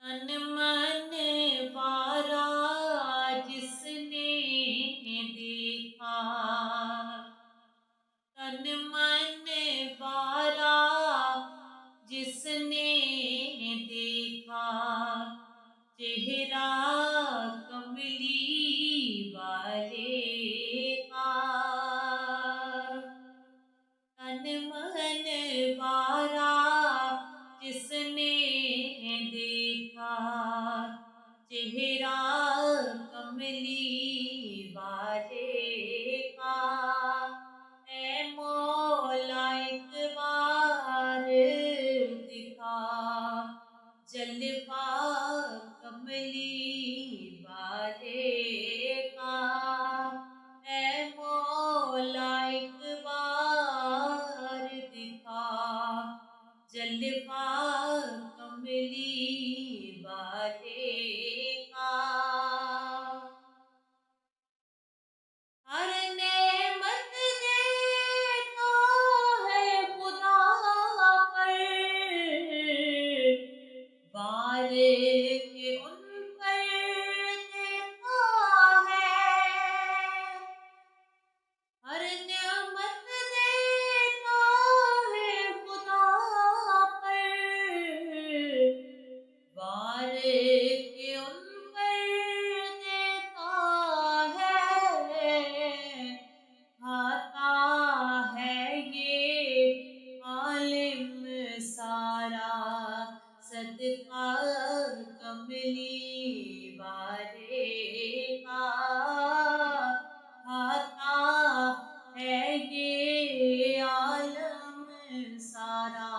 तन मन वारा जिसने देखा, तन मन वारा जिसने देखा, चेहरा कमली वाले का। तन मन वारा जिसने देखा, चेहरा कमली वाले का। ऐ मौला एक बार दिखा, जलवा कमली वाले का। ऐ मौला एक बार दिखा, जलवा कमली वाले का। हर नेमत देता है खुदा पर, वार के उन पर देता है। हर नेमत देता है खुदा पर, वार के उन पर देता है। खाता है ये आलिम सारा सदका कमली वाले का। खाता है ये आलम सारा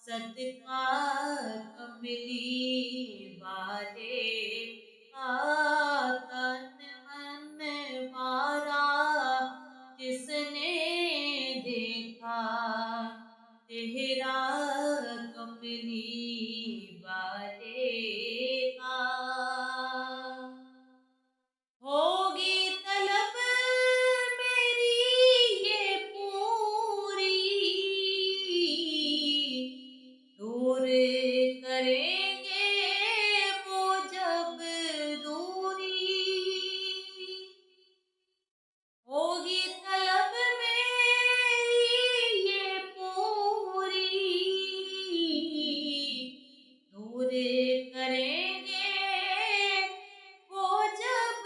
सदका कमली वाले का। तन मन वारा जिसने देखा, चेहरा कमली वाले का। होगी तलब मेरी ये पूरी, दूर करेंगे वो जब दूरी। होगी तलब मेरी ये पूरी, दूर करेंगे वो जब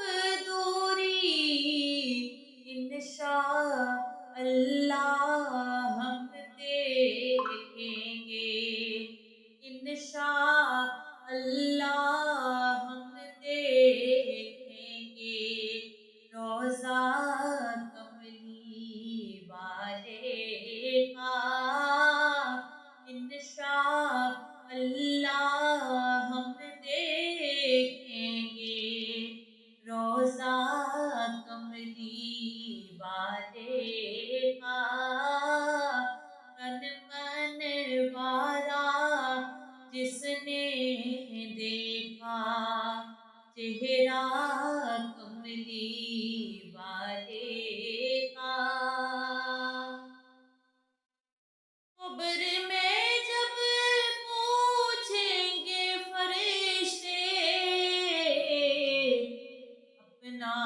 दूरी। इंशाअल्लाह हम देखेंगे, इंशाअल्लाह हम देखेंगे रोज़ा कमली वाले का। इंशाअल्लाह हम देखेंगे रोज़ा कमली वाले का। तन मन वारा जिसने देखा, चेहरा कमली वाले का। कब्र में जब पूछेंगे फरिश्ते, अपना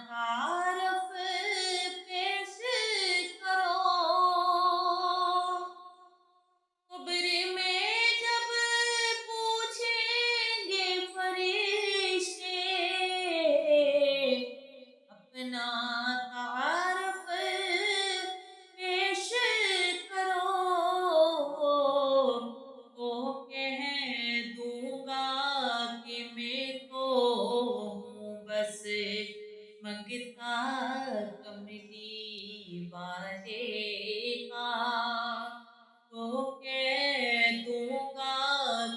तारफ पेश करो। कब्र में जब पूछेंगे फरिश्ते, अपना तारफ पेश करो। तो कह दूंगा कि मैं तो हूँ बस मंगता कमली वाले का। तो कह दूंगा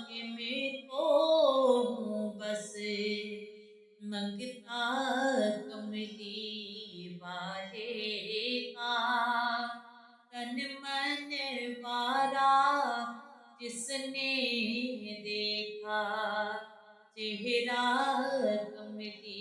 कि मैं तो हूँ बस मंगता कमली वाले का। तन मन वारा जिसने देखा, चेहरा कमली